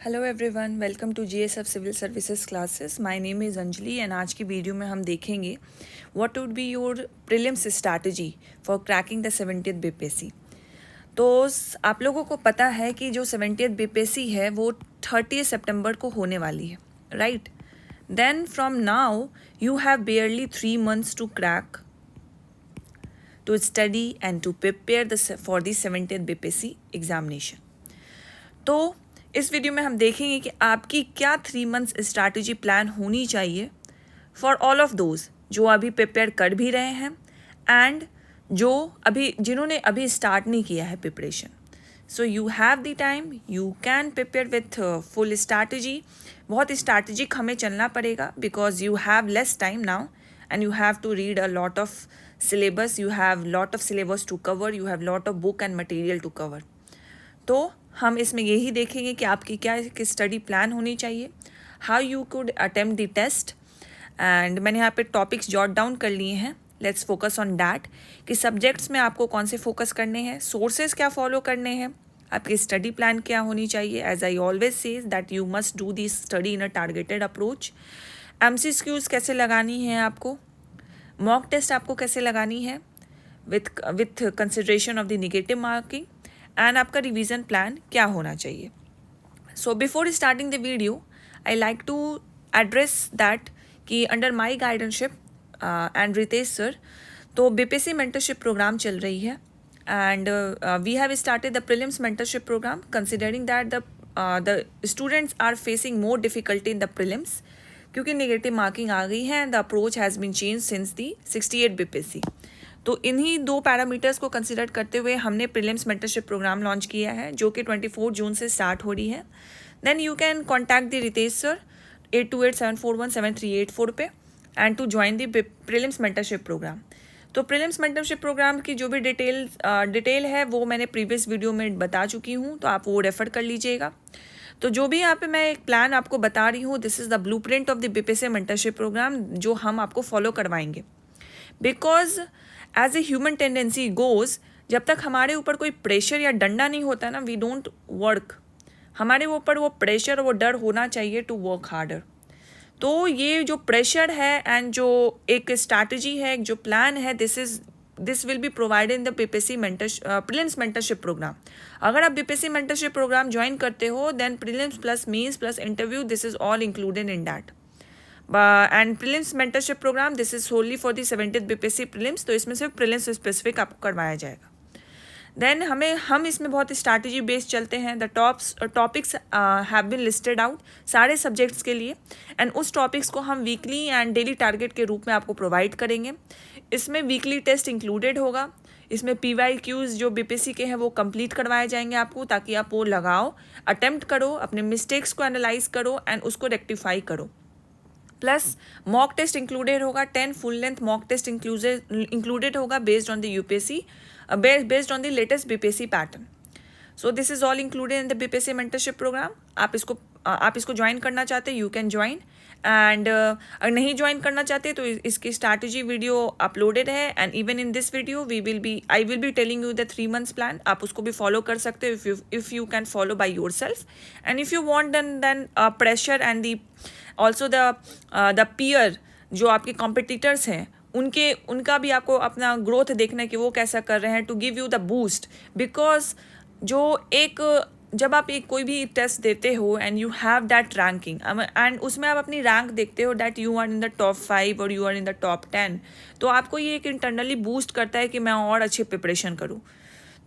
Hello everyone, welcome to GSF civil services classes. My name is Anjali and आज की video में हम देखेंगे what would be your prelims strategy for cracking the 70th BPSC. तो आप लोगों को पता है कि जो 70th बीपीएससी है वो 30 सितंबर को होने वाली है, right? Then from now you have barely 3 months to crack, to study and to prepare for the 70th BPSC examination. तो इस वीडियो में हम देखेंगे कि आपकी क्या 3 months स्ट्रैटेजी प्लान होनी चाहिए फॉर ऑल ऑफ दोज जो अभी प्रिपेयर कर भी रहे हैं एंड जिन्होंने अभी स्टार्ट नहीं किया है preparation. So you have the time, you can prepare with full strategy. बहुत स्ट्रैटेजिक हमें चलना पड़ेगा because you have less time now and you have to read a lot of syllabus, you have lot of syllabus to cover, you have lot of book and material to cover। तो हम इसमें यही देखेंगे कि आपकी क्या study plan होनी चाहिए, how you could attempt the test. And मैंने यहाँ पे टॉपिक्स जॉट डाउन कर लिए हैं, लेट्स फोकस ऑन दैट कि सब्जेक्ट्स में आपको कौन से फोकस करने हैं, सोर्सेज क्या फॉलो करने हैं, आपकी स्टडी प्लान क्या होनी चाहिए। As I always says that you must do this study in a targeted approach. MCQs कैसे लगानी है आपको, मॉक टेस्ट आपको कैसे लगानी है with consideration of the negative marking, and आपका रिवीजन प्लान क्या होना चाहिए। So before starting the video I like to address that कि under my guidanceship and Ritesh sir तो बीपीएससी मेंटरशिप प्रोग्राम चल रही है and we have started the prelims mentorship programme considering that the students are facing more difficulty in the prelims क्योंकि negative marking आ गई है and the approach has been change since the 68 BPSC. तो इन्हीं दो पैरामीटर्स को consider करते हुए हमने प्रीलिम्स मेंटरशिप प्रोग्राम लॉन्च किया है जो कि 24 जून से स्टार्ट हो रही है। Then you can contact the Ritesh sir 8287417384 पे and to join the prelims mentorship program. तो प्रीलिम्स मेंटरशिप प्रोग्राम की जो भी डिटेल है वो मैंने प्रीवियस वीडियो में बता चुकी हूँ, तो आप वो रेफ़र कर लीजिएगा। तो जो भी यहाँ पे मैं एक प्लान आपको बता रही हूँ, this is the blueprint of the BPSC mentorship program जो हम आपको फॉलो करवाएंगे। Because as a human tendency goes, जब तक हमारे ऊपर कोई प्रेशर या डंडा नहीं होता ना, वी डोंट वर्क। हमारे ऊपर वो प्रेशर, वो डर होना चाहिए टू वर्क हार्डर। तो ये जो प्रेशर है एंड जो एक स्ट्रैटेजी है, एक जो प्लान है, this will be provided in the BPSC prelims mentorship programme. अगर आप बीपीएससी मेंटरशिप प्रोग्राम ज्वाइन करते हो then prelims plus mains plus interview, this is all included in that. And prelims mentorship programme this is solely for the 70th BPSC prelims, तो इसमें सिर्फ prelims specific आपको करवाया जाएगा। देन हम इसमें बहुत स्ट्रैटेजी बेस्ड चलते हैं। The topics have been listed out सारे सब्जेक्ट्स के लिए एंड उस टॉपिक्स को हम वीकली एंड डेली टारगेट के रूप में आपको प्रोवाइड करेंगे। इसमें वीकली टेस्ट इंक्लूडेड होगा, इसमें PYQs जो बीपीएससी के हैं वो कंप्लीट करवाए जाएंगे आपको, ताकि आप वो लगाओ, अटेम्प्ट करो, अपने मिस्टेक्स को एनालाइज करो एंड उसको रेक्टिफाई करो। प्लस मॉक टेस्ट इंक्लूडेड होगा, 10 full length mock test included होगा based on the UPSC, based on the latest BPSC pattern. So this is all included in the BPSC mentorship programme. आप इसको join करना चाहते हैं, you can join. And अगर नहीं join करना चाहते तो इसकी स्ट्रैटेजी वीडियो अपलोडेड है and even in this video I will be telling you the 3 months plan. आप उसको भी फॉलो कर सकते हो if you can follow by yourself and if you want then pressure and the also the peer जो आपके competitors हैं उनका भी आपको अपना ग्रोथ देखना है कि वो कैसा कर रहे हैं, to give you the boost. Because जब आप कोई भी टेस्ट देते हो and you have that ranking and उसमें आप अपनी रैंक देखते हो that you are in the top 5 और you are in the top 10, तो आपको ये एक इंटरनली बूस्ट करता है कि मैं और अच्छी प्रिपरेशन करूँ।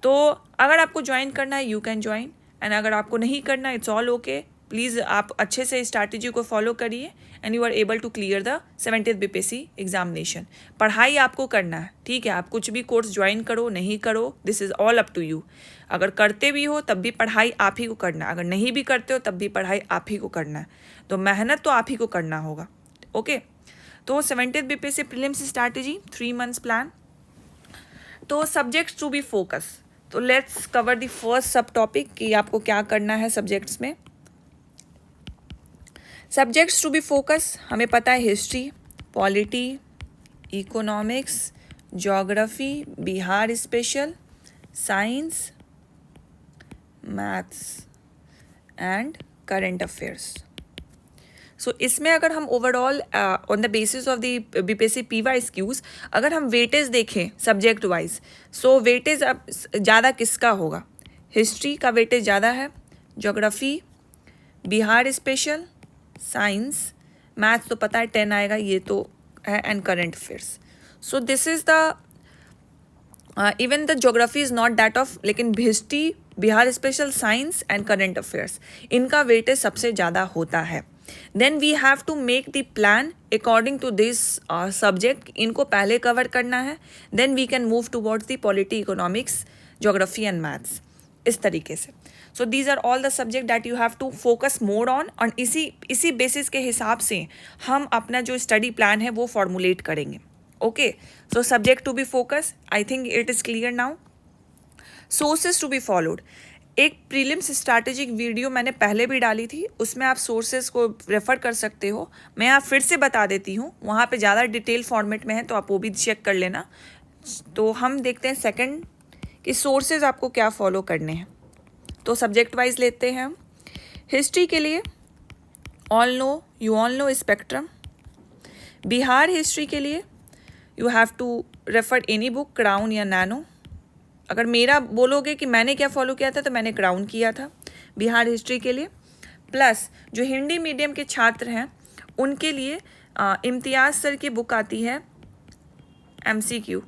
तो अगर आपको ज्वाइन करना है यू कैन ज्वाइन एंड अगर आपको नहीं करना इट्स ऑल ओके। प्लीज़ आप अच्छे से स्ट्रैटेजी को फॉलो करिए and you are able to clear the 70th BPSC examination. पढ़ाई आपको करना है, ठीक है, आप कुछ भी कोर्स ज्वाइन करो नहीं करो, this is all up to you. अगर करते भी हो तब भी पढ़ाई आप ही को करना है, अगर नहीं भी करते हो तब भी पढ़ाई आप ही को करना है, तो मेहनत तो आप ही को करना होगा। ओके, तो 70th BPSC prelims strategy 3 months plan. तो सब्जेक्ट्स टू बी फोकस, तो लेट्स कवर द फर्स्ट सब टॉपिक कि आपको क्या करना है सब्जेक्ट्स में। सब्जेक्ट्स टू बी फोकस हमें पता है, history, polity, economics, geography, Bihar special, science, maths and current affairs. So इसमें अगर हम overall on the basis of the BPSC PYQs अगर हम वेटेज देखें सब्जेक्ट वाइज, सो वेटेज अब ज़्यादा किसका होगा? हिस्ट्री का वेटेज ज़्यादा है, geography, Bihar special, science, maths तो पता है 10 आएगा, ये तो है, and current affairs. So this is the even the geography is not that of, लेकिन history, Bihar special, science and current affairs इनका वेटेज सबसे ज़्यादा होता है। Then we have to make the plan according to this subject, इनको पहले cover करना है, then we can move towards the polity, economics, geography and maths, इस तरीके से। So these are all the subject that you have to focus more on, और इसी basis के हिसाब से हम अपना जो स्टडी प्लान है वो फॉर्मुलेट करेंगे। Okay, so subject to be focus, I think it is clear now. Sources to be followed, एक प्रीलिम्स स्ट्रैटेजिक वीडियो मैंने पहले भी डाली थी, उसमें आप सोर्सेज को रेफ़र कर सकते हो। मैं यहाँ फिर से बता देती हूँ, वहाँ पे ज़्यादा डिटेल फॉर्मेट में है, तो आप वो भी चेक कर लेना। तो हम देखते हैं सेकंड कि सोर्सेज आपको क्या फॉलो करने हैं। तो सब्जेक्ट वाइज लेते हैं हम। हिस्ट्री के लिए you all know spectrum. Bihar history के लिए you have to refer any book, crown या नैनो। अगर मेरा बोलोगे कि मैंने क्या फॉलो किया था, तो मैंने क्राउन किया था बिहार हिस्ट्री के लिए। प्लस जो हिंदी मीडियम के छात्र हैं उनके लिए इम्तियाज़ सर की बुक आती है MCQ,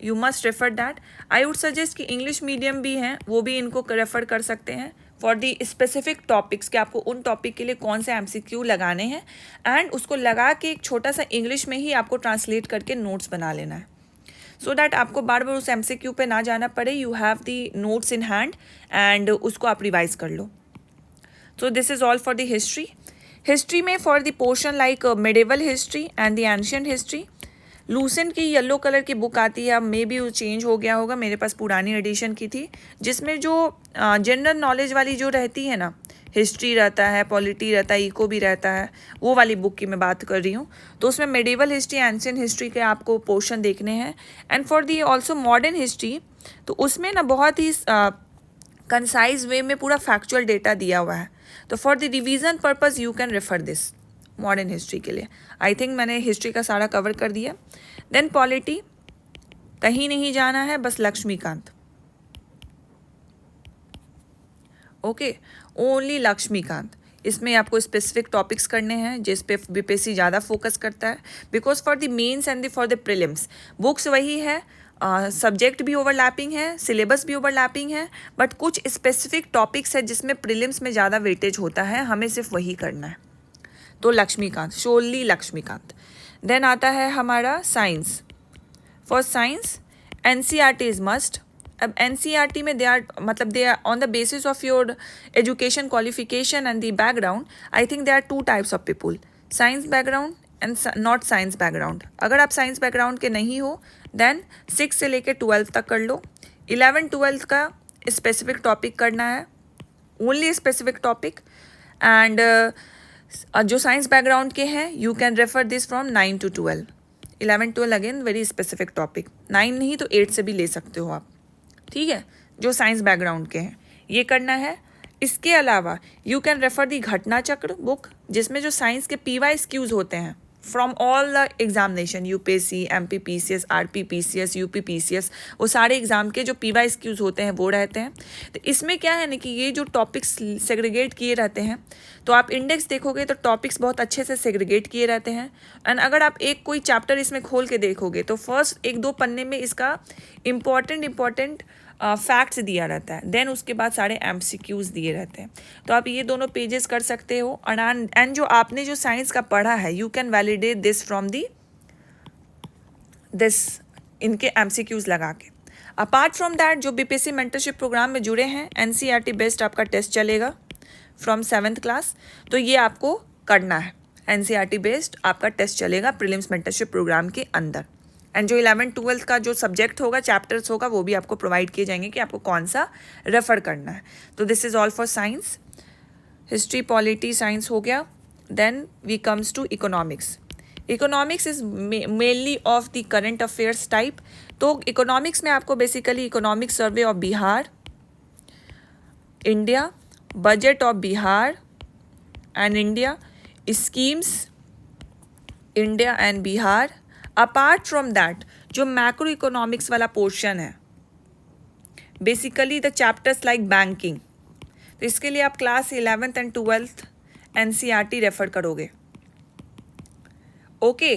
you must refer that. I would suggest कि इंग्लिश मीडियम भी हैं, वो भी इनको रेफ़र कर सकते हैं फॉर दी स्पेसिफिक टॉपिक्स, कि आपको उन टॉपिक के लिए कौन से MCQ लगाने हैं, एंड उसको लगा के एक छोटा सा इंग्लिश में ही आपको ट्रांसलेट करके नोट्स बना लेना है, सो दैट आपको बार बार उस MCQ पे ना जाना पड़े। You have the notes in hand and उसको आप रिवाइज कर लो। So this is all for the history. History में for the portion like medieval history and the ancient history, Lucent की येलो कलर की बुक आती है, अब मे बी वो चेंज हो गया होगा, मेरे पास पुरानी एडिशन की थी, जिसमें जो जनरल नॉलेज वाली जो रहती है ना, हिस्ट्री रहता है, पॉलिटी रहता है, इको भी रहता है, वो वाली बुक की मैं बात कर रही हूँ। तो उसमें मेडिवल हिस्ट्री, एंशिएंट हिस्ट्री के आपको पोर्शन देखने हैं। And for the also modern history, तो उसमें ना बहुत ही कंसाइज वे में पूरा फैक्चुअल डेटा दिया हुआ है। तो for the revision purpose you can refer this modern history के लिए। आई थिंक मैंने हिस्ट्री का सारा कवर कर दिया। देन पॉलिटी, कहीं नहीं जाना है, बस लक्ष्मीकांत। Okay, only Laxmikant. इसमें आपको स्पेसिफिक टॉपिक्स करने हैं जिस पे बीपीएससी ज़्यादा फोकस करता है, because for the mains and for the prelims books वही है, सब्जेक्ट भी ओवरलैपिंग है, सिलेबस भी ओवरलैपिंग है, बट कुछ स्पेसिफिक टॉपिक्स है जिसमें प्रीलिम्स में ज़्यादा वेटेज होता है, हमें सिर्फ वही करना है। तो लक्ष्मीकांत, शोली लक्ष्मीकांत। देन आता है हमारा science. For science NCERT is must. अब NCERT में they are on the basis of your education qualification and the background, I think they are 2 types of people, science background and not science background. अगर आप science background के नहीं हो, then 6 से लेकर 12 तक कर लो। 11-12 का स्पेसिफिक टॉपिक करना है, ओनली स्पेसिफिक टॉपिक। एंड जो साइंस बैकग्राउंड के हैं, you can refer this from 9 to 12। 11-12 again very specific topic, 9 नहीं तो 8 से भी ले सकते हो आप, ठीक है, जो साइंस बैकग्राउंड के हैं, ये करना है। इसके अलावा यू कैन रेफर दी घटना चक्र बुक, जिसमें जो साइंस के PYQs होते हैं from all the examination, UPSC, MPPCS, RPPCS, UPPCS, वो सारे एग्जाम के जो PYQs होते हैं वो रहते हैं। तो इसमें क्या है ना कि ये जो टॉपिक्स सेग्रीगेट किए रहते हैं, तो आप इंडेक्स देखोगे तो टॉपिक्स बहुत अच्छे से सेग्रीगेट किए रहते हैं। एंड अगर आप एक कोई चैप्टर इसमें खोल के देखोगे तो फर्स्ट 1-2 पन्ने में इसका इम्पॉर्टेंट फैक्ट्स दिया रहता है, देन उसके बाद सारे MCQs दिए रहते हैं। तो आप ये दोनों पेजेस कर सकते हो। एंड जो आपने जो साइंस का पढ़ा है, you can validate this from this इनके MCQs लगा के। अपार्ट फ्रॉम दैट, जो BPSC मेंटरशिप प्रोग्राम में जुड़े हैं, NCERT बेस्ड आपका टेस्ट चलेगा फ्रॉम 7th क्लास, तो ये आपको करना है। NCERT बेस्ड आपका टेस्ट चलेगा प्रीलिम्स मेंटरशिप प्रोग्राम के अंदर। एंड जो 11-12 का जो सब्जेक्ट होगा, चैप्टर्स होगा, वो भी आपको प्रोवाइड किए जाएंगे कि आपको कौन सा रेफर करना है। तो this is all for science. History, polity, science हो गया। Then we comes to economics. Economics is mainly of the current affairs type. तो इकोनॉमिक्स में आपको basically economic survey of Bihar, India, budget of Bihar, and India, schemes India and Bihar. Apart from that जो macro economics वाला portion है, basically the chapters like banking, तो इसके लिए आप क्लास 11th एंड 12th NCERT रेफर करोगे। ओके,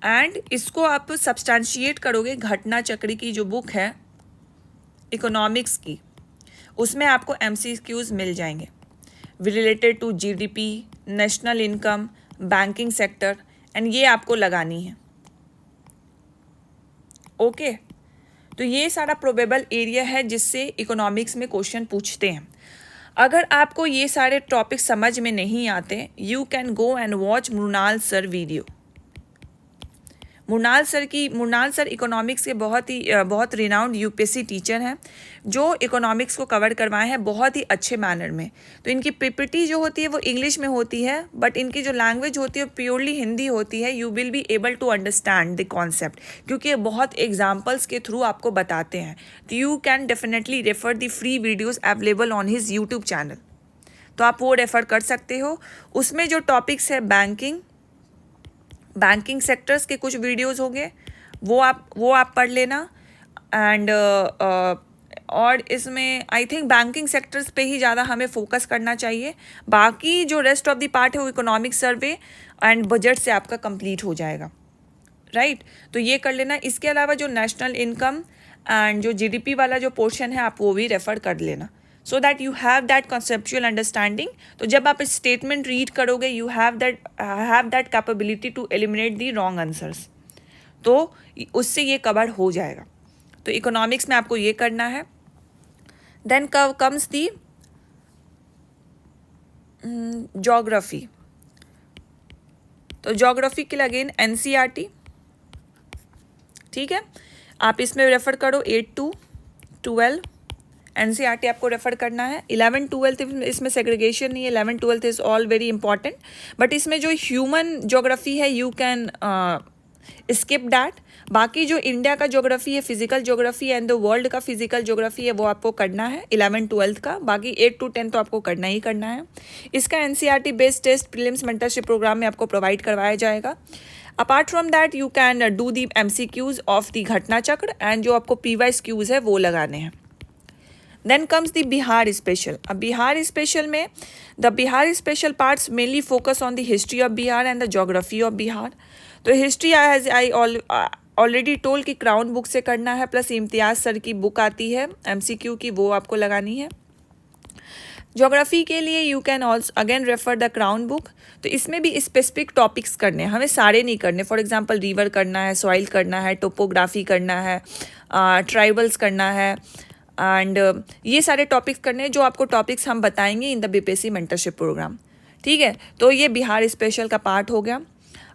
एंड इसको आप सब्सटैंशिएट करोगे घटना चक्र की जो बुक है इकोनॉमिक्स की, उसमें आपको MCQs मिल जाएंगे related to GDP, national income, banking sector, and ये आपको लगानी है। ओके, तो ये सारा प्रोबेबल एरिया है जिससे इकोनॉमिक्स में क्वेश्चन पूछते हैं। अगर आपको ये सारे टॉपिक समझ में नहीं आते, you can go and watch Mrinal sir video. Mrinal sir economics के बहुत रिनाउंड UPSC टीचर हैं, जो इकोनॉमिक्स को कवर करवाए हैं बहुत ही अच्छे मैनर में। तो इनकी PPT जो होती है वो इंग्लिश में होती है, बट इनकी जो लैंग्वेज होती है प्योरली हिंदी होती है। You will be able to understand the concept, क्योंकि ये बहुत एग्जाम्पल्स के थ्रू आपको बताते हैं। तो you can definitely refer the free videos available on his YouTube channel, तो आप वो रेफर कर सकते हो। उसमें जो टॉपिक्स है बैंकिंग सेक्टर्स के कुछ वीडियोस होंगे, वो आप पढ़ लेना। एंड और इसमें आई थिंक बैंकिंग सेक्टर्स पे ही ज़्यादा हमें फोकस करना चाहिए। बाकी जो रेस्ट ऑफ द पार्ट है वो इकोनॉमिक सर्वे एंड बजट से आपका कंप्लीट हो जाएगा, राइट। तो ये कर लेना। इसके अलावा जो नेशनल इनकम एंड जो GDP वाला जो पोर्शन है आप वो भी रेफर कर लेना, so that you have that conceptual understanding. तो जब आप स्टेटमेंट रीड करोगे you have that capability to eliminate the wrong answers, तो उससे ये कवर हो जाएगा। तो इकोनॉमिक्स में आपको ये करना है। Then comes the geography. तो ज्योग्राफी के लिए अगेन NCERT, ठीक है, आप इसमें रेफर करो 8 to 12 NCERT आपको रेफर करना है। 11 12 इसमें सेग्रीगेशन नहीं है, 11 12 is all very important, but इसमें जो ह्यूमन ज्योग्राफी है यू कैन स्किप दैट। बाकी जो इंडिया का ज्योग्राफी है, physical geography and the world का फिजिकल ज्योग्राफी है, वो आपको करना है 11 12 का। बाकी 8 to 10 तो आपको करना ही करना है। इसका NCERT based test prelims mentorship program में आपको प्रोवाइड करवाया जाएगा। Apart from that you can do the MCQs of the Ghatna Chakra and जो आपको PYQs है वो लगाने हैं। Then comes the Bihar special. अब बिहार स्पेशल में the Bihar special parts mainly focus on the history of Bihar and the geography of Bihar. तो हिस्ट्री आई ऑलरेडी टोल की क्राउन बुक से करना है, प्लस इम्तियाज़ सर की बुक आती है MCQ की, वो आपको लगानी है। ज्योग्राफी के लिए you can also again refer the crown book. तो इसमें भी स्पेसिफिक टॉपिक्स करने हैं, हमें सारे नहीं करने। फॉर एग्जांपल रिवर करना है, सॉइल करना है, टोपोग्राफी करना है, ट्राइबल्स करना है, एंड ये सारे टॉपिक्स करने हैं जो आपको टॉपिक्स हम बताएंगे in the BPSC mentorship program, ठीक है। तो ये बिहार स्पेशल का पार्ट हो गया।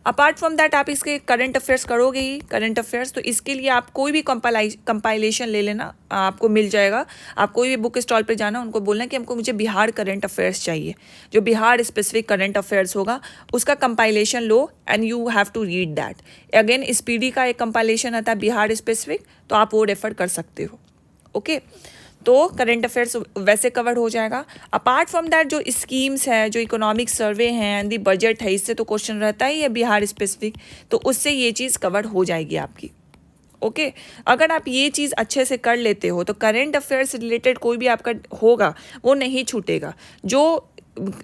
अपार्ट फ्रॉम दैट आप इसके करंट अफेयर्स करोगे ही, करंट अफेयर्स। तो इसके लिए आप कोई भी कंपाइलेशन ले लेना, आपको मिल जाएगा। आप कोई भी बुक स्टॉल पे जाना, उनको बोलना कि हमको मुझे बिहार करंट अफेयर्स चाहिए, जो बिहार स्पेसिफिक करंट अफेयर्स होगा उसका कंपाइलेशन लो and you have to read that. Again SPD का एक कंपाइलेशन आता है बिहार स्पेसिफिक, तो आप वो रेफर कर सकते हो, ओके। तो करंट अफेयर्स वैसे कवर हो जाएगा। अपार्ट फ्रॉम दैट जो स्कीम्स है, जो इकोनॉमिक सर्वे हैं एंड दी बजट है, इससे तो क्वेश्चन रहता ही है बिहार स्पेसिफिक, तो उससे ये चीज़ कवर हो जाएगी आपकी, ओके। अगर आप ये चीज़ अच्छे से कर लेते हो तो करंट अफेयर से रिलेटेड कोई भी आपका होगा वो नहीं छूटेगा। जो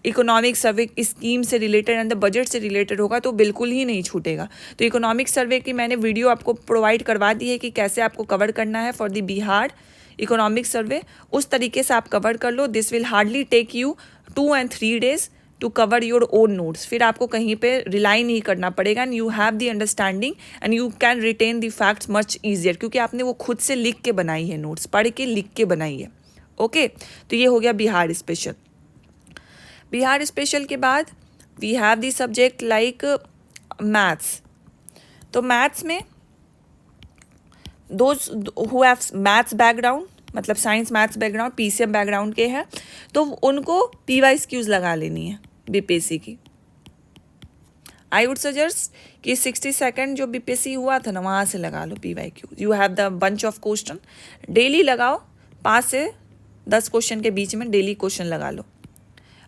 इकोनॉमिक सर्वे स्कीम से रिलेटेड एंड द बजट से रिलेटेड होगा तो बिल्कुल ही नहीं छूटेगा। तो इकोनॉमिक सर्वे की मैंने वीडियो आपको प्रोवाइड करवा दी है कि कैसे आपको कवर करना है for the Bihar economic survey. उस तरीके से आप कवर कर लो। This will hardly take you 2 and 3 days to cover your own notes. फिर आपको कहीं पे रिलाई नहीं करना पड़ेगा and you have the understanding and you can retain the facts much easier, क्योंकि आपने वो खुद से लिख के बनाई है, नोट्स पढ़ के लिख के बनाई है, ओके। तो ये हो गया बिहार स्पेशल। बिहार स्पेशल के बाद we have the subject like maths. तो मैथ्स में those who have maths background, मतलब science maths background, PCM background के हैं, तो उनको PYQs लगा लेनी है BPSC की। आई वुड सजेस्ट कि 60 सेकेंड जो BPSC हुआ था ना, वहाँ से लगा लो PYQ। You have the bunch of question, daily लगाओ, 5 से 10 क्वेश्चन के बीच में डेली क्वेश्चन लगा लो।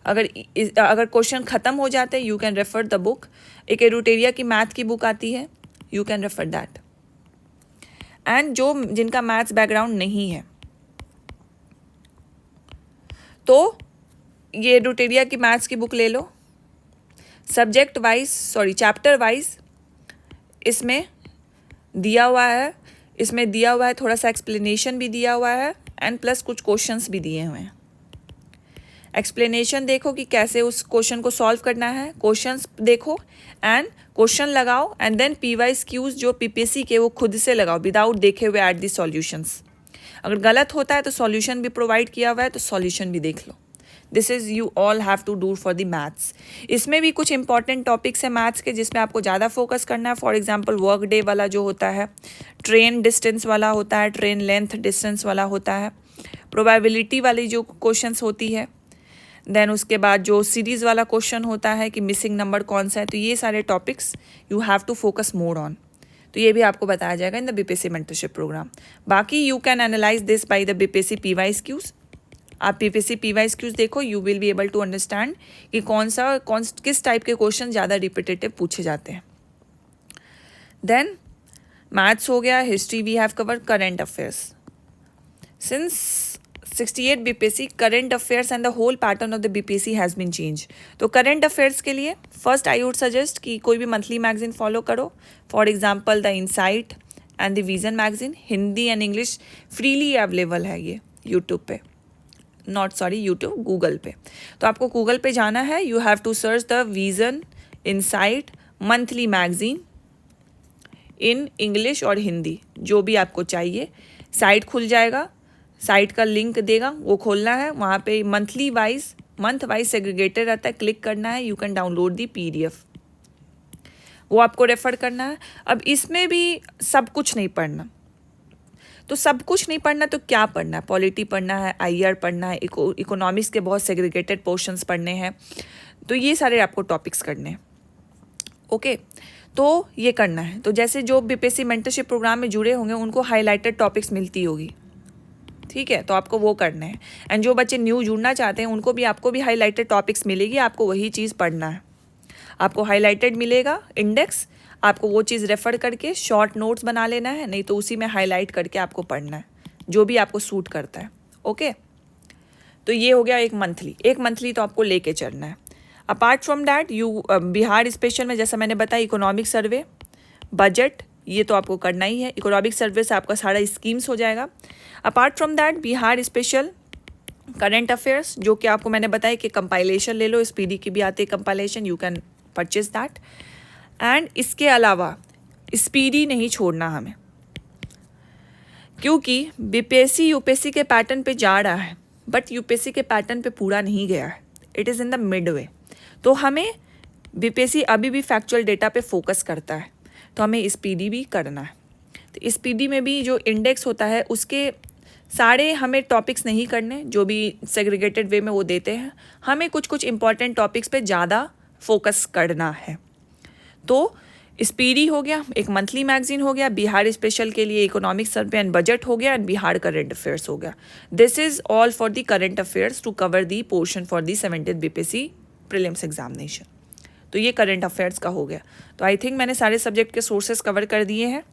अगर क्वेश्चन ख़त्म हो जाते हैं, you can refer the book. एक एरुटेरिया की मैथ की बुक आती है, you can refer that. And जिनका मैथ्स बैकग्राउंड नहीं है, तो ये एरुटेरिया की मैथ्स की बुक ले लो। सब्जेक्ट वाइज, चैप्टर वाइज इसमें दिया हुआ है, थोड़ा सा एक्सप्लेनेशन भी दिया हुआ है, एंड प्लस कुछ क्वेश्चंस भी दिए हुए हैं। एक्सप्लेनेशन देखो कि कैसे उस क्वेश्चन को सॉल्व करना है, क्वेश्चंस देखो एंड क्वेश्चन लगाओ, एंड देन PYQs जो PPSC के वो खुद से लगाओ विदाउट देखे हुए एट दी सॉल्यूशंस। अगर गलत होता है तो सॉल्यूशन भी प्रोवाइड किया हुआ है, तो सॉल्यूशन भी देख लो। This is you all have to do for the maths. इसमें भी कुछ इंपॉर्टेंट टॉपिक्स हैं मैथ्स के जिसमें आपको ज़्यादा फोकस करना है। फॉर एग्जांपल वर्क डे वाला जो होता है, ट्रेन डिस्टेंस वाला होता है, ट्रेन लेंथ डिस्टेंस वाला होता है, प्रोबेबिलिटी वाली जो क्वेश्चंस होती है, देन उसके बाद जो सीरीज़ वाला क्वेश्चन होता है कि मिसिंग नंबर कौन सा है। तो ये सारे topics you have to focus more on. तो ये भी आपको बताया जाएगा in the BPSC mentorship programme. बाकी you can analyse this by the BPSC PYQs। आप PPSC PYQs देखो, you will be able to understand कि किस टाइप के क्वेश्चन ज़्यादा रिपीटेटिव पूछे जाते हैं। देन मैथ्स हो गया, history we have covered, current affairs. Since 68 BPSC current affairs and the whole pattern of the BPSC has been change. तो करंट अफेयर्स के लिए फर्स्ट आई वुड सजेस्ट कि कोई भी मंथली मैगजीन फॉलो करो। For example the insight and the vision magazine, Hindi and English freely available है ये YouTube पे, गूगल पे। तो आपको गूगल पे जाना है, you have to search the vision insight monthly magazine in English और हिंदी, जो भी आपको चाहिए। साइट खुल जाएगा, साइट का लिंक देगा, वो खोलना है। वहाँ पे मंथ वाइज सेग्रीगेटेड रहता है, क्लिक करना है, you can download the PDF, वो आपको रेफर करना है। अब इसमें भी सब कुछ नहीं पढ़ना, तो सब कुछ नहीं पढ़ना तो क्या पढ़ना है? पॉलिटी पढ़ना है, IR पढ़ना है, इकोनॉमिक्स के बहुत सेग्रीगेटेड पोर्शंस पढ़ने हैं, तो ये सारे आपको टॉपिक्स करने हैं। ओके, तो ये करना है। तो जैसे जो BPSC मेंटरशिप प्रोग्राम में जुड़े होंगे उनको हाईलाइटेड टॉपिक्स मिलती होगी, ठीक है, तो आपको वो करना है। एंड जो बच्चे न्यू जुड़ना चाहते हैं उनको भी आपको भी हाईलाइटेड टॉपिक्स मिलेगी, आपको वही चीज़ पढ़ना है। आपको हाईलाइटेड मिलेगा इंडेक्स, आपको वो चीज़ रेफर करके शॉर्ट नोट्स बना लेना है, नहीं तो उसी में हाईलाइट करके आपको पढ़ना है, जो भी आपको सूट करता है। ओके, तो ये हो गया एक मंथली तो आपको लेके चलना है। Apart from that you Bihar special में जैसा मैंने बताया, इकोनॉमिक सर्वे, बजट, ये तो आपको करना ही है। इकोनॉमिक सर्वे से आपका सारा स्कीम्स हो जाएगा। Apart from that Bihar special current affairs, जो कि आपको मैंने बताया कि कंपाइलेशन ले लो, SPD की भी आती है compilation, you can purchase that. And इसके अलावा SPD नहीं छोड़ना हमें, क्योंकि BPSC UPSC के पैटर्न पे जा रहा है, बट UPSC के पैटर्न पे पूरा नहीं गया है, it is in the mid way. तो हमें BPSC अभी भी फैक्चुअल डेटा पे फोकस करता है, तो हमें SPD भी करना है। तो SPD में भी जो इंडेक्स होता है उसके सारे हमें टॉपिक्स नहीं करने, जो भी सेग्रीगेटेड वे में वो देते हैं, हमें कुछ कुछ इंपॉर्टेंट टॉपिक्स पे ज़्यादा फोकस करना है। तो SPD हो गया, एक मंथली मैगजीन हो गया, बिहार स्पेशल के लिए इकोनॉमिक सर्वे एंड बजट हो गया, एंड बिहार करंट अफेयर्स हो गया। This is all for the current affairs to cover the portion for the 70th BPSC prelims examination. तो ये करंट अफेयर्स का हो गया। तो आई थिंक मैंने सारे सब्जेक्ट के सोर्सेज कवर कर दिए हैं।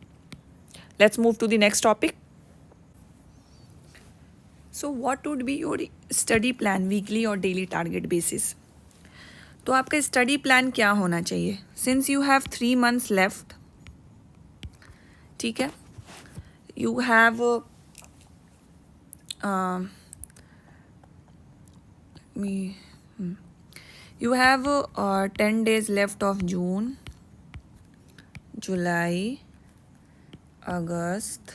Let's move to the next topic. So what would be your study plan, weekly और डेली टारगेट बेसिस? तो आपका स्टडी प्लान क्या होना चाहिए? Since you have 3 months left, ठीक है, you have you have 10 days left of June, July, August,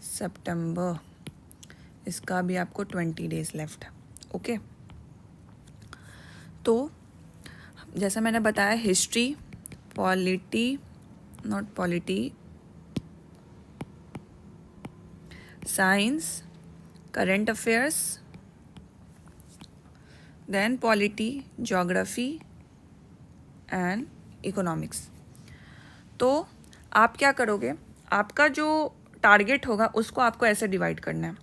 September, इसका भी आपको 20 days लेफ्ट है। ओके, तो जैसा मैंने बताया, history, polity, science, current affairs, then polity, geography and economics. तो आप क्या करोगे, आपका जो टारगेट होगा उसको आपको ऐसे डिवाइड करना है।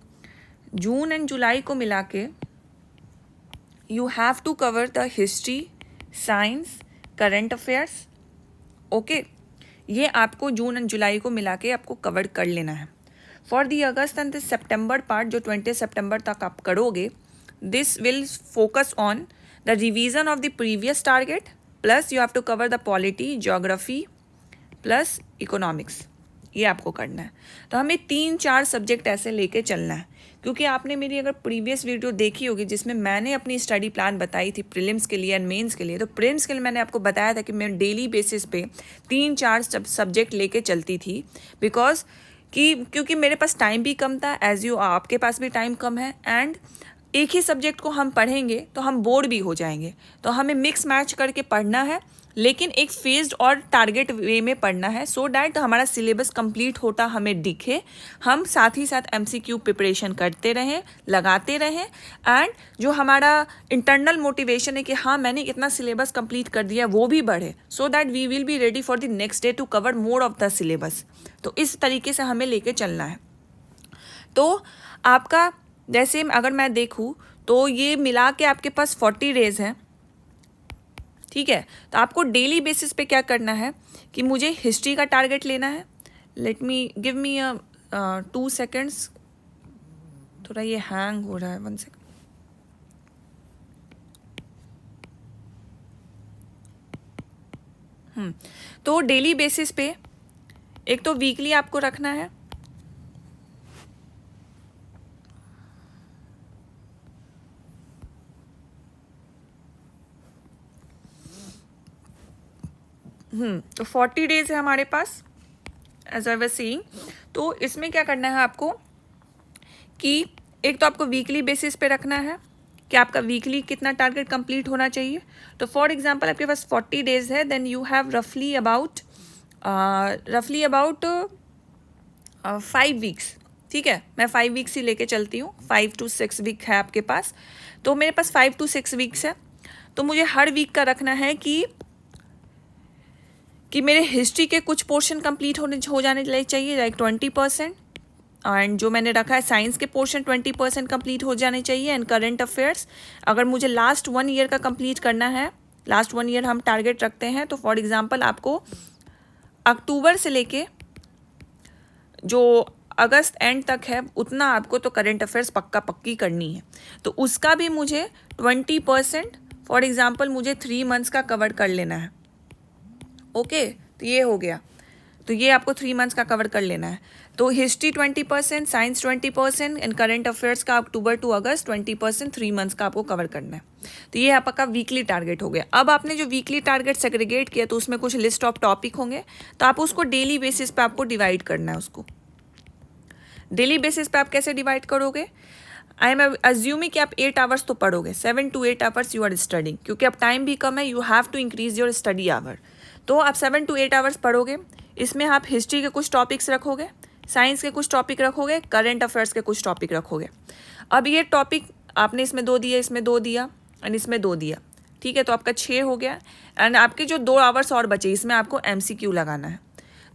जून एंड जुलाई को मिला के you have to cover the history, science, current affairs. Okay, ये आपको जून एंड जुलाई को मिला के आपको कवर कर लेना है। For the August and the September part, जो 20 सितंबर तक आप करोगे, this will focus on the revision of the previous target, plus you have to cover the polity, geography plus economics. ये आपको करना है। तो हमें 3-4 सब्जेक्ट ऐसे लेके चलना है, क्योंकि आपने मेरी अगर प्रीवियस वीडियो देखी होगी जिसमें मैंने अपनी स्टडी प्लान बताई थी प्रीलिम्स के लिए एंड मेंस के लिए, तो प्रीलिम्स के लिए मैंने आपको बताया था कि मैं डेली बेसिस पे 3-4 सब्जेक्ट लेके चलती थी, बिकॉज क्योंकि मेरे पास टाइम भी कम था, एज यू आपके पास भी टाइम कम है, एंड एक ही सब्जेक्ट को हम पढ़ेंगे तो हम बोर भी हो जाएंगे। तो हमें मिक्स मैच करके पढ़ना है, लेकिन एक फेज्ड और टारगेट वे में पढ़ना है, सो डैट हमारा सिलेबस कंप्लीट होता हमें दिखे, हम साथ ही साथ MCQ प्रिपरेशन करते रहें, लगाते रहें, एंड जो हमारा इंटरनल मोटिवेशन है कि हाँ मैंने इतना सिलेबस कंप्लीट कर दिया, वो भी बढ़े, so that we will be ready for the next day to cover more of the syllabus. तो इस तरीके से हमें लेके चलना है। तो आपका जैसे अगर मैं देखूँ तो ये मिला के आपके पास 40 डेज हैं, ठीक है। तो आपको डेली बेसिस पे क्या करना है कि मुझे हिस्ट्री का टारगेट लेना है। Let me give me 2 seconds, थोड़ा ये हैंग हो रहा है, 1 सेकेंड। तो डेली बेसिस पे एक तो वीकली आपको रखना है, तो 40 डेज है हमारे पास, एज आई वाज सेइंग। तो इसमें क्या करना है आपको कि एक तो आपको वीकली बेसिस पे रखना है कि आपका वीकली कितना टारगेट कंप्लीट होना चाहिए। तो फॉर एग्जांपल आपके पास 40 डेज है, देन यू हैव रफली अबाउट 5 वीक्स, ठीक है। मैं 5 वीक्स ही लेके चलती हूँ, 5 to 6 वीक है आपके पास। तो मेरे पास 5 to 6 वीक्स है। तो मुझे हर वीक का रखना है कि मेरे हिस्ट्री के कुछ पोर्शन कंप्लीट हो जाने चाहिए, लाइक 20%, एंड जो मैंने रखा है साइंस के पोर्शन 20% कंप्लीट हो जाने चाहिए, एंड करंट अफेयर्स अगर मुझे लास्ट 1 ईयर का कंप्लीट करना है, लास्ट 1 ईयर हम टारगेट रखते हैं, तो फॉर एग्जांपल आपको अक्टूबर से लेके जो अगस्त एंड तक है उतना आपको तो करंट अफेयर्स पक्की करनी है। तो उसका भी मुझे 20%, फॉर एग्जांपल मुझे 3 मंथ्स का कवर कर लेना है। ओके, तो ये हो गया। तो ये आपको 3 मंथ्स का कवर कर लेना है। तो history 20%, science 20% and current affairs का अक्टूबर टू अगस्त 20%, 3 मंथ्स का आपको कवर करना है। तो ये आपका वीकली टारगेट हो गया। अब आपने जो वीकली टारगेट सेग्रीगेट किया तो उसमें कुछ लिस्ट ऑफ टॉपिक होंगे, तो आप उसको डेली बेसिस पे आपको डिवाइड करना है। उसको डेली बेसिस पे आप कैसे डिवाइड करोगे? आई एम अज्यूमिंग कि आप 8 आवर्स तो पढ़ोगे, 7 to 8 hours you are studying, क्योंकि अब टाइम भी कम है, you have to increase your study hour. तो आप 7 to 8 आवर्स पढ़ोगे। इसमें आप हिस्ट्री के कुछ टॉपिक्स रखोगे, साइंस के कुछ टॉपिक रखोगे, करंट अफेयर्स के कुछ टॉपिक रखोगे। अब ये टॉपिक आपने इसमें 2 दिए, इसमें 2 दिया एंड इसमें 2 दिया, ठीक है। तो आपका 6 हो गया, एंड आपके जो 2 आवर्स और बचे इसमें आपको MCQ लगाना है।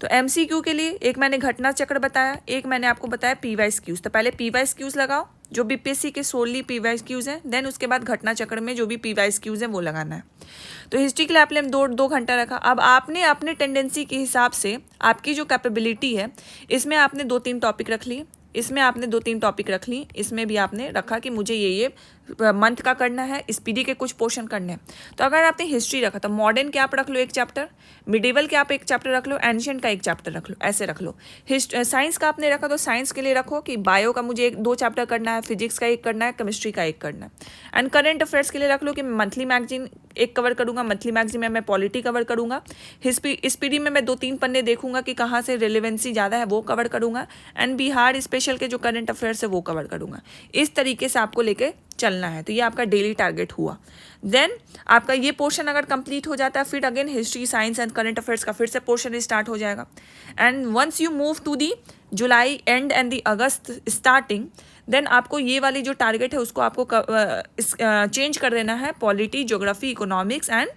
तो MCQ के लिए एक मैंने घटना चक्र बताया, एक मैंने आपको बताया PYQs। तो पहले PYQs लगाओ जो BPSC के सोलली PYQs हैं, देन उसके बाद घटना चक्र में जो भी PYQs हैं वो लगाना है। तो हिस्ट्री के लिए आपने 2 घंटा रखा। अब आपने अपने टेंडेंसी के हिसाब से आपकी जो कैपेबिलिटी है इसमें आपने 2-3 टॉपिक रख ली, इसमें आपने 2-3 टॉपिक रख ली, इसमें भी आपने रखा कि मुझे ये मंथ का करना है, स्पीडी के कुछ पोर्शन करने हैं। तो अगर आपने हिस्ट्री रखा तो मॉडर्न के आप रख लो 1 चैप्टर, मिडिवल के आप 1 चैप्टर रख लो, एंशिएंट का 1 चैप्टर रख लो, ऐसे रख लो। साइंस का आपने रखा तो साइंस के लिए रखो कि बायो का मुझे 2 चैप्टर करना है, फिजिक्स का 1 करना है, केमिस्ट्री का 1 करना है। एंड करंट अफेयर्स के लिए रख लो कि मंथली मैगजीन 1 कवर करूंगा, मंथली मैगजीन में मैं पॉलिटी कवर करूंगा, स्पीडी में मैं 2-3 पन्ने देखूंगा कि कहाँ से रिलेवेंसी ज़्यादा है वो कवर करूंगा, एंड बिहार स्पेशल के जो करंट अफेयर्स है वो कवर करूंगा। इस तरीके से आपको लेके चलना है। तो ये आपका डेली टारगेट हुआ। देन आपका ये पोर्शन अगर कंप्लीट हो जाता है, फिर again history, science and current affairs का फिर से पोर्शन स्टार्ट हो जाएगा। And once you move to the July and and the August starting, then आपको ये वाली जो टारगेट है उसको आपको चेंज कर देना है, polity, geography, economics and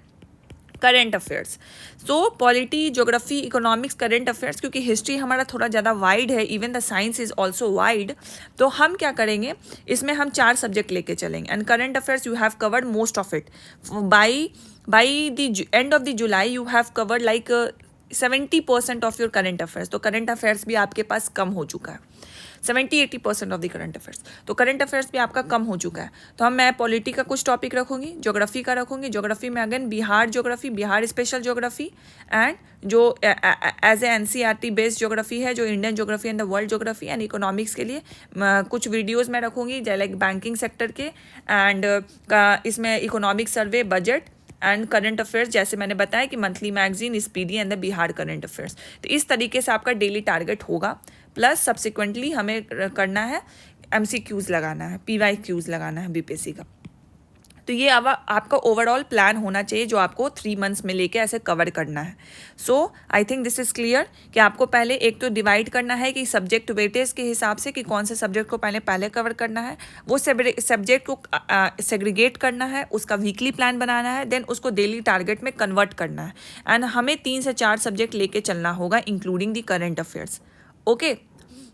current affairs. So polity, geography, economics, current affairs, क्योंकि हिस्ट्री हमारा थोड़ा ज़्यादा वाइड है, even the science is also wide, तो हम क्या करेंगे, इसमें हम 4 सब्जेक्ट लेके चलेंगे। And current affairs you have covered most of it by the end of the July, you have covered like 70% of your current affairs. तो करंट अफेयर्स भी आपके पास कम हो चुका है, 70-80% ऑफ द करंट अफेयर्स। तो करंट अफेयर्स भी आपका कम हो चुका है। तो मैं पॉलिटी का कुछ टॉपिक रखूंगी, ज्योग्राफी का रखूंगी, ज्योग्राफी में again Bihar geography, Bihar special geography, and जो as a NCERT based geography है, जो Indian geography and the world geography, and economics के लिए कुछ वीडियोज़ मैं रखूंगी लाइक बैंकिंग सेक्टर के, एंड इसमें economic survey, budget and current affairs, जैसे मैंने बताया कि monthly magazine, speedy and the Bihar current affairs. तो इस तरीके से आपका डेली टारगेट होगा। प्लस सब्सिक्वेंटली हमें करना है MCQs लगाना है, PYQs लगाना है BPSC का। तो ये अब आपका ओवरऑल प्लान होना चाहिए जो आपको 3 मंथ्स में लेके ऐसे कवर करना है। So I think this is clear कि आपको पहले एक तो डिवाइड करना है कि सब्जेक्ट वेटेज के हिसाब से कि कौन से सब्जेक्ट को पहले कवर करना है, वो सब्जेक्ट को सेग्रीगेट करना है, उसका वीकली प्लान बनाना है, देन उसको डेली टारगेट में कन्वर्ट करना है। एंड हमें 3 से 4 सब्जेक्ट लेके चलना होगा including the current affairs. Okay,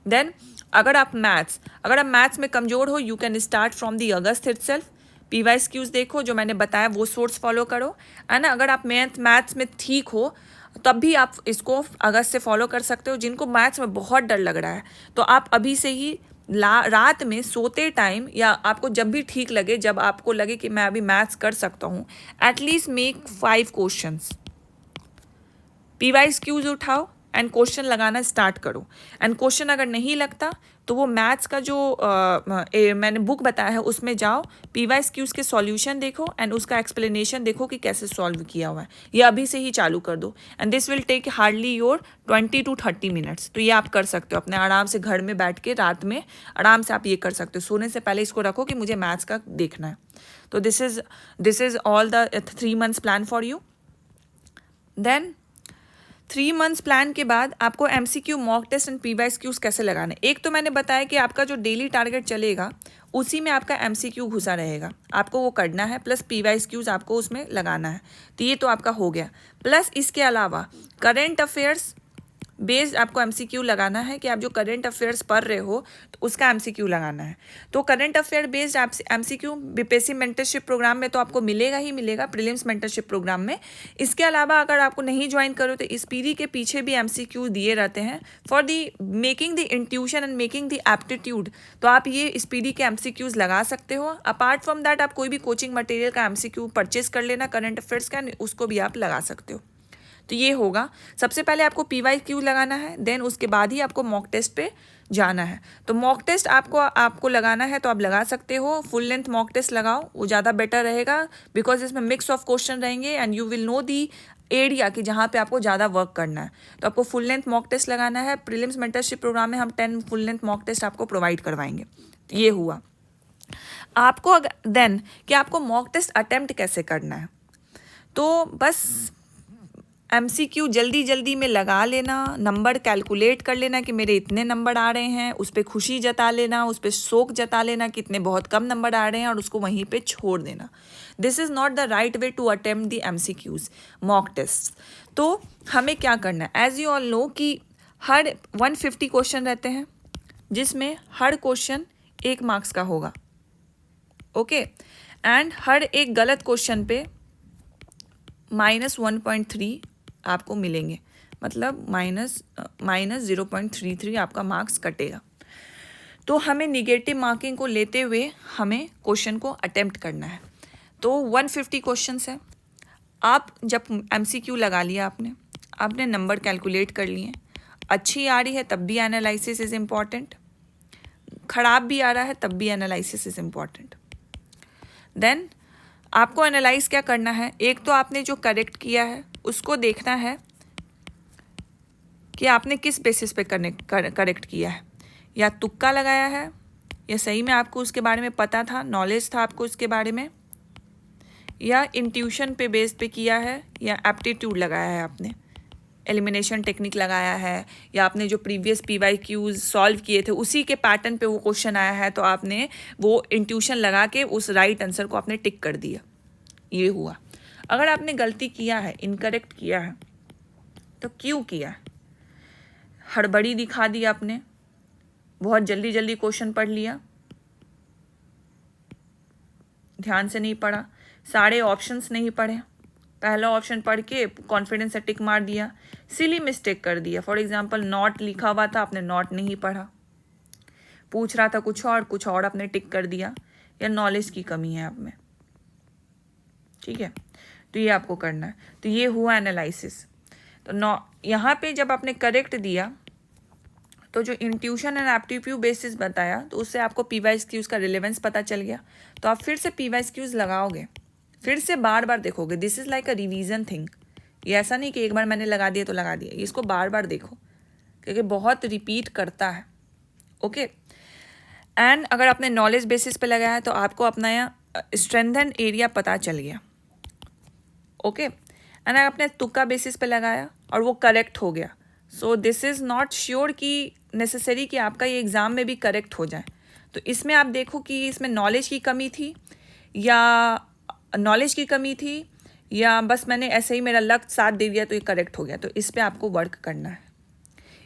then अगर आप मैथ्स में कमज़ोर हो, you can start from the August itself. PYQs देखो, जो मैंने बताया वो सोर्स फॉलो करो, है ना। अगर आप मैथ्स में ठीक हो तब भी आप इसको अगस्त से फॉलो कर सकते हो। जिनको मैथ्स में बहुत डर लग रहा है तो आप अभी से ही रात में सोते टाइम, या आपको जब भी ठीक लगे, जब आपको लगे कि मैं अभी मैथ्स कर सकता हूँ, एटलीस्ट मेक 5 क्वेश्चंस, PYQs उठाओ एंड क्वेश्चन लगाना स्टार्ट करो। एंड क्वेश्चन अगर नहीं लगता तो वो मैथ्स का जो मैंने बुक बताया है उसमें जाओ, PYQs के सॉल्यूशन देखो एंड उसका एक्सप्लेनेशन देखो कि कैसे सॉल्व किया हुआ है। ये अभी से ही चालू कर दो and this will take hardly your 20 to 30 minutes. तो ये आप कर सकते हो अपने आराम से घर में बैठ के, रात में आराम से आप ये कर सकते हो। सोने से पहले इसको रखो कि मुझे मैथ्स का देखना है। तो this is all the 3 months plan for you. Then 3 months plan के बाद आपको MCQ, mock test and PYQs कैसे लगाना है। एक तो मैंने बताया कि आपका जो डेली टारगेट चलेगा उसी में आपका MCQ घुसा रहेगा, आपको वो करना है, प्लस PYQs आपको उसमें लगाना है। तो ये तो आपका हो गया। प्लस इसके अलावा करंट अफेयर्स बेस्ड आपको MCQ लगाना है कि आप जो करंट अफेयर्स पढ़ रहे हो तो उसका MCQ लगाना है। तो current affair based MCQ BPSC mentorship program में तो आपको मिलेगा ही मिलेगा, प्रीलिम्स मेंटरशिप प्रोग्राम में। इसके अलावा अगर आपको नहीं ज्वाइन करो तो इस पीडी के पीछे भी MCQ दिए रहते हैं for the making the intuition and making the aptitude. तो आप ये इस पीडी के MCQs लगा सकते हो। अपार्ट फ्रॉम दैट आप कोई भी कोचिंग मटेरियल का MCQ परचेज कर लेना करंट अफेयर्स का, उसको भी आप लगा सकते हो। तो ये होगा, सबसे पहले आपको PYQ लगाना है, देन उसके बाद ही आपको मॉक टेस्ट पे जाना है। तो मॉक टेस्ट आपको लगाना है तो आप लगा सकते हो, फुल लेंथ मॉक टेस्ट लगाओ, वो ज़्यादा बेटर रहेगा बिकॉज इसमें मिक्स ऑफ क्वेश्चन रहेंगे and you will know the area कि जहाँ पे आपको ज़्यादा वर्क करना है। तो आपको फुल लेंथ मॉक टेस्ट लगाना है। प्रीलिम्स मेंटरशिप प्रोग्राम में हम 10 फुल लेंथ मॉक टेस्ट आपको प्रोवाइड करवाएंगे। तो ये हुआ आपको। देन कि आपको मॉक टेस्ट अटेम्प्ट कैसे करना है, तो बस MCQ जल्दी में लगा लेना, नंबर कैलकुलेट कर लेना कि मेरे इतने नंबर आ रहे हैं, उस पर खुशी जता लेना, उस पर शोक जता लेना कि इतने बहुत कम नंबर आ रहे हैं और उसको वहीं पे छोड़ देना। This is not the right way to attempt the MCQs mock test. तो हमें क्या करना है, एज यू ऑल नो कि हर 150 क्वेश्चन रहते हैं जिसमें हर क्वेश्चन 1 मार्क्स का होगा। ओके, एंड हर एक गलत क्वेश्चन पे -1.3 आपको मिलेंगे, मतलब माइनस 0.33 आपका मार्क्स कटेगा। तो हमें निगेटिव मार्किंग को लेते हुए हमें क्वेश्चन को अटेम्प्ट करना है। तो 150 क्वेश्चंस है। आप जब MCQ लगा लिया, आपने नंबर कैलकुलेट कर लिए, अच्छी आ रही है तब भी एनालिसिस इज़ इम्पॉर्टेंट, ख़राब भी आ रहा है तब भी एनालिसिस इज़ इम्पॉर्टेंट। देन आपको एनालाइज क्या करना है, एक तो आपने जो करेक्ट किया है उसको देखना है कि आपने किस बेसिस पे करेक्ट किया है, या तुक्का लगाया है या सही में आपको उसके बारे में पता था, नॉलेज था आपको उसके बारे में, या इंट्यूशन पे बेस पे किया है, या एप्टीट्यूड लगाया है, आपने एलिमिनेशन टेक्निक लगाया है, या आपने जो प्रीवियस PYQs सॉल्व किए थे उसी के पैटर्न पे वो क्वेश्चन आया है तो आपने वो इंट्यूशन लगा के उस राइट आंसर को आपने टिक कर दिया। ये हुआ। अगर आपने गलती किया है, इनकरेक्ट किया है, तो क्यों किया है? हड़बड़ी दिखा दी आपने, बहुत जल्दी जल्दी क्वेश्चन पढ़ लिया, ध्यान से नहीं पढ़ा, सारे ऑप्शंस नहीं पढ़े, पहला ऑप्शन पढ़ के कॉन्फिडेंस से टिक मार दिया, सिली मिस्टेक कर दिया। फॉर एग्जांपल नॉट लिखा हुआ था, आपने नॉट नहीं पढ़ा, पूछ रहा था कुछ और आपने टिक कर दिया, या नॉलेज की कमी है आप में। ठीक है, तो ये आपको करना है। तो ये हुआ एनालिसिस। तो यहाँ पे जब आपने करेक्ट दिया तो जो इंट्यूशन एंड एप्टीट्यूड बेसिस बताया, तो उससे आपको PYQs का रिलेवेंस पता चल गया। तो आप फिर से PYQs लगाओगे, फिर से बार बार देखोगे। This is like a revision thing. ये ऐसा नहीं कि एक बार मैंने लगा दिया तो लगा दिया, इसको बार बार देखो क्योंकि बहुत रिपीट करता है। ओके एंड अगर आपने नॉलेज बेसिस पे लगाया तो आपको अपना स्ट्रेंथन एरिया पता चल गया। ओके एंड आपने तुक्का बेसिस पे लगाया और वो करेक्ट हो गया। सो दिस इज़ नॉट श्योर कि नेसेसरी कि आपका ये एग्ज़ाम में भी करेक्ट हो जाए। तो इसमें आप देखो कि इसमें नॉलेज की कमी थी या बस मैंने ऐसे ही मेरा लक साथ दे दिया तो ये करेक्ट हो गया। तो इस पर आपको वर्क करना है।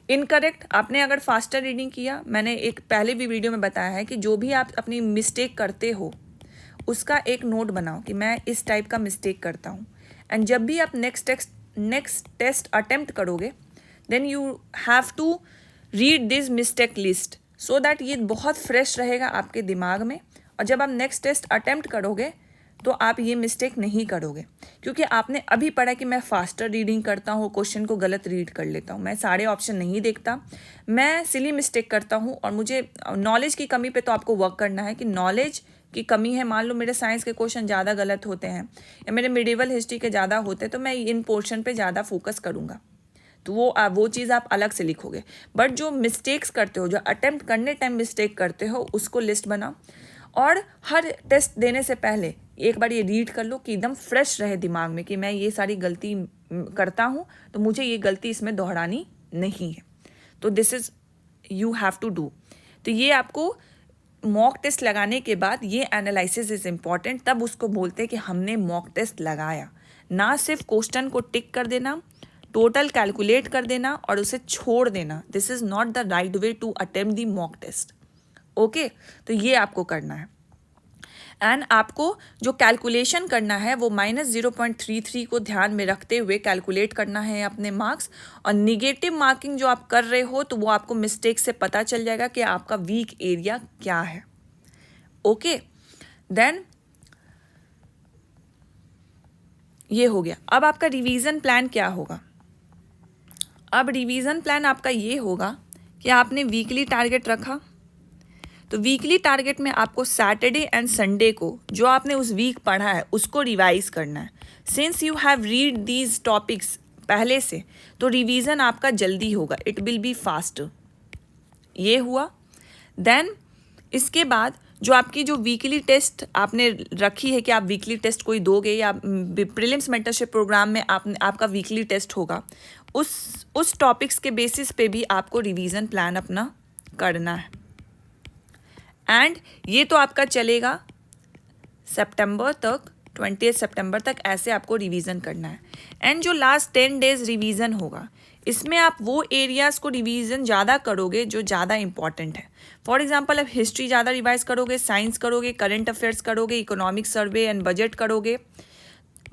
इनकरेक्ट, आपने अगर फास्टर रीडिंग किया, मैंने एक पहले भी वीडियो में बताया है कि जो भी आप अपनी मिस्टेक करते हो उसका एक नोट बनाओ कि मैं इस टाइप का मिस्टेक करता हूँ। एंड जब भी आप नेक्स्ट टेस्ट अटेम्प्ट करोगे then you have to read this mistake list so that ये बहुत फ्रेश रहेगा आपके दिमाग में। और जब आप नेक्स्ट टेस्ट अटेम्प्ट करोगे तो आप ये मिस्टेक नहीं करोगे, क्योंकि आपने अभी पढ़ा कि मैं फास्टर रीडिंग करता हूँ, क्वेश्चन को गलत रीड कर लेता हूँ, मैं सारे ऑप्शन नहीं देखता, मैं सिली मिस्टेक करता हूँ। और मुझे नॉलेज की कमी पे तो आपको वर्क करना है कि नॉलेज की कमी है। मान लो मेरे साइंस के क्वेश्चन ज़्यादा गलत होते हैं या मेरे मिडिवल हिस्ट्री के ज़्यादा होते हैं, तो मैं इन पोर्शन पे ज़्यादा फोकस करूँगा। तो वो चीज़ आप अलग से लिखोगे। बट जो मिस्टेक्स करते हो, जो अटेम्प्ट करने टाइम मिस्टेक करते हो, उसको लिस्ट बनाओ और हर टेस्ट देने से पहले एक बार ये रीड कर लो कि एकदम फ्रेश रहे दिमाग में कि मैं ये सारी गलती करता हूँ तो मुझे ये गलती इसमें दोहरानी नहीं है। तो this is you have to do. तो ये आपको मॉक टेस्ट लगाने के बाद ये एनालिसिस इज़ इम्पॉर्टेंट, तब उसको बोलते हैं कि हमने मॉक टेस्ट लगाया। ना सिर्फ क्वेश्चन को टिक कर देना, टोटल कैलकुलेट कर देना और उसे छोड़ देना। This is not the right way to attempt the mock test. Okay, तो ये आपको करना है। एंड आपको जो कैलकुलेशन करना है वो -0.33 को ध्यान में रखते हुए कैलकुलेट करना है अपने मार्क्स। और निगेटिव मार्किंग जो आप कर रहे हो तो वो आपको मिस्टेक से पता चल जाएगा कि आपका वीक एरिया क्या है। ओके देन ये हो गया। अब आपका रिवीजन प्लान क्या होगा? अब रिवीजन प्लान आपका ये होगा कि आपने वीकली टारगेट रखा, तो वीकली टारगेट में आपको सैटरडे एंड संडे को जो आपने उस वीक पढ़ा है उसको रिवाइज करना है। Since you have read these topics पहले से, तो रिवीजन आपका जल्दी होगा, इट विल बी फास्ट। ये हुआ। देन इसके बाद जो आपकी जो वीकली टेस्ट आपने रखी है कि आप वीकली टेस्ट कोई दोगे या प्रीलिम्स मेंटरशिप प्रोग्राम में आपका वीकली टेस्ट होगा, उस टॉपिक्स के बेसिस पे भी आपको रिवीजन प्लान अपना करना है। एंड ये तो आपका चलेगा सितंबर तक, 20 सितंबर तक ऐसे आपको रिवीजन करना है। एंड जो लास्ट 10 डेज रिवीजन होगा, इसमें आप वो एरियाज़ को रिवीजन ज़्यादा करोगे जो ज़्यादा इंपॉर्टेंट है। फॉर एग्जांपल आप हिस्ट्री ज़्यादा रिवाइज करोगे, साइंस करोगे, करंट अफेयर्स करोगे, इकोनॉमिक सर्वे एंड बजट करोगे,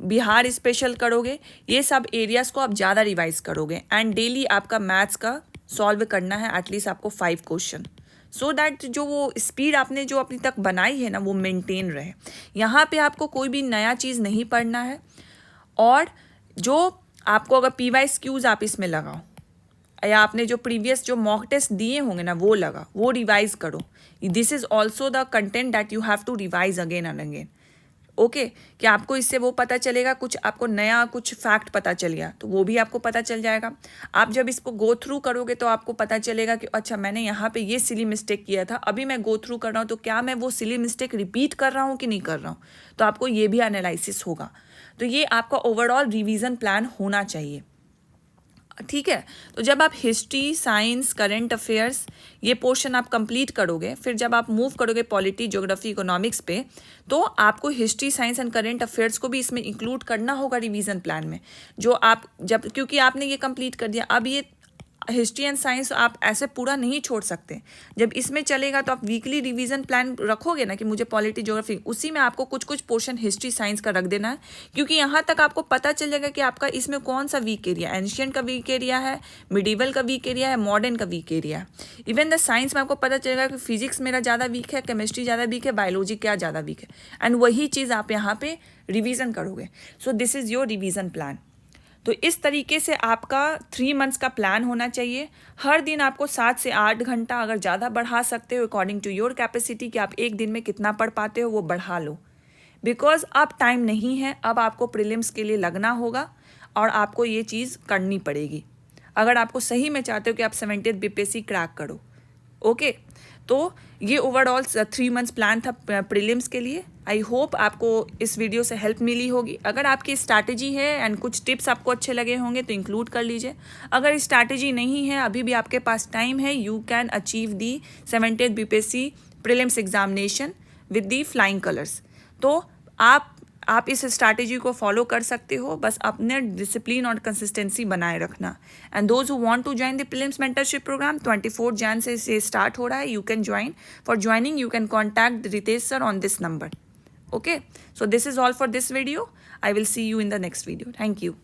बिहार स्पेशल करोगे, ये सब एरियाज़ को आप ज़्यादा रिवाइज करोगे। एंड डेली आपका मैथ्स का सॉल्व करना है एटलीस्ट आपको 5 क्वेश्चन, सो दैट जो वो स्पीड आपने जो अपनी तक बनाई है ना वो मेंटेन रहे। यहाँ पे आपको कोई भी नया चीज़ नहीं पढ़ना है। और जो आपको अगर PYQs आप इसमें लगाओ या आपने जो प्रीवियस जो मॉक टेस्ट दिए होंगे ना वो वो रिवाइज करो। This is also the content that you have to revise again and again. Okay कि आपको इससे वो पता चलेगा, कुछ आपको नया कुछ फैक्ट पता चल गया तो वो भी आपको पता चल जाएगा। आप जब इसको गो थ्रू करोगे तो आपको पता चलेगा कि अच्छा मैंने यहाँ पे ये सिली मिस्टेक किया था, अभी मैं गो थ्रू कर रहा हूँ तो क्या मैं वो सिली मिस्टेक रिपीट कर रहा हूँ कि नहीं कर रहा हूँ, तो आपको ये भी एनालिसिस होगा। तो ये आपका ओवरऑल रिवीजन प्लान होना चाहिए। ठीक है। तो जब आप हिस्ट्री, साइंस, करंट अफेयर्स ये पोर्शन आप कंप्लीट करोगे, फिर जब आप मूव करोगे पॉलिटी, ज्योग्राफी, इकोनॉमिक्स पे, तो आपको history, science and current affairs को भी इसमें इंक्लूड करना होगा रिवीजन प्लान में। जो आप जब, क्योंकि आपने ये कंप्लीट कर दिया, अब ये हिस्ट्री एंड साइंस आप ऐसे पूरा नहीं छोड़ सकते। जब इसमें चलेगा तो आप वीकली रिवीजन प्लान रखोगे ना कि मुझे पॉलिटी, ज्योग्राफी, उसी में आपको कुछ कुछ पोर्शन हिस्ट्री, साइंस का रख देना है, क्योंकि यहाँ तक आपको पता चल जाएगा कि आपका इसमें कौन सा वीक एरिया, एंशियंट का वीक एरिया है, मिडिवल का वीक एरिया है, मॉडर्न का वीक एरिया है। इवन द साइंस में आपको पता चलेगा कि फिजिक्स मेरा ज़्यादा वीक है, केमिस्ट्री ज़्यादा वीक है, बायोलॉजी क्या ज़्यादा वीक है, एंड वही चीज़ आप यहाँ पे रिवीजन करोगे। सो this is your revision plan. तो इस तरीके से आपका 3 मंथ्स का प्लान होना चाहिए। हर दिन आपको 7 से 8 घंटा, अगर ज़्यादा बढ़ा सकते हो अकॉर्डिंग टू योर कैपेसिटी, कि आप एक दिन में कितना पढ़ पाते हो वो बढ़ा लो, बिकॉज अब टाइम नहीं है, अब आपको प्रीलिम्स के लिए लगना होगा और आपको ये चीज़ करनी पड़ेगी अगर आपको सही में चाहते हो कि आप 70th BPSC क्रैक करो। ओके, तो ये ओवरऑल 3 मंथ्स प्लान था प्रीलिम्स के लिए। आई होप आपको इस वीडियो से हेल्प मिली होगी। अगर आपकी स्ट्रैटेजी है एंड कुछ टिप्स आपको अच्छे लगे होंगे तो इंक्लूड कर लीजिए। अगर स्ट्रैटेजी नहीं है, अभी भी आपके पास टाइम है, you can achieve the 70th BPSC prelims examination with the flying colours. तो आप इस स्ट्रैटेजी को फॉलो कर सकते हो, बस अपने डिसिप्लिन और कंसिस्टेंसी बनाए रखना। And those who want to join the prelims mentorship program 24 Jan से स्टार्ट हो रहा है, you can join. For joining you can contact Ritesh sir on this number. Okay, so this is all for this video. I will see you in the next video. Thank you.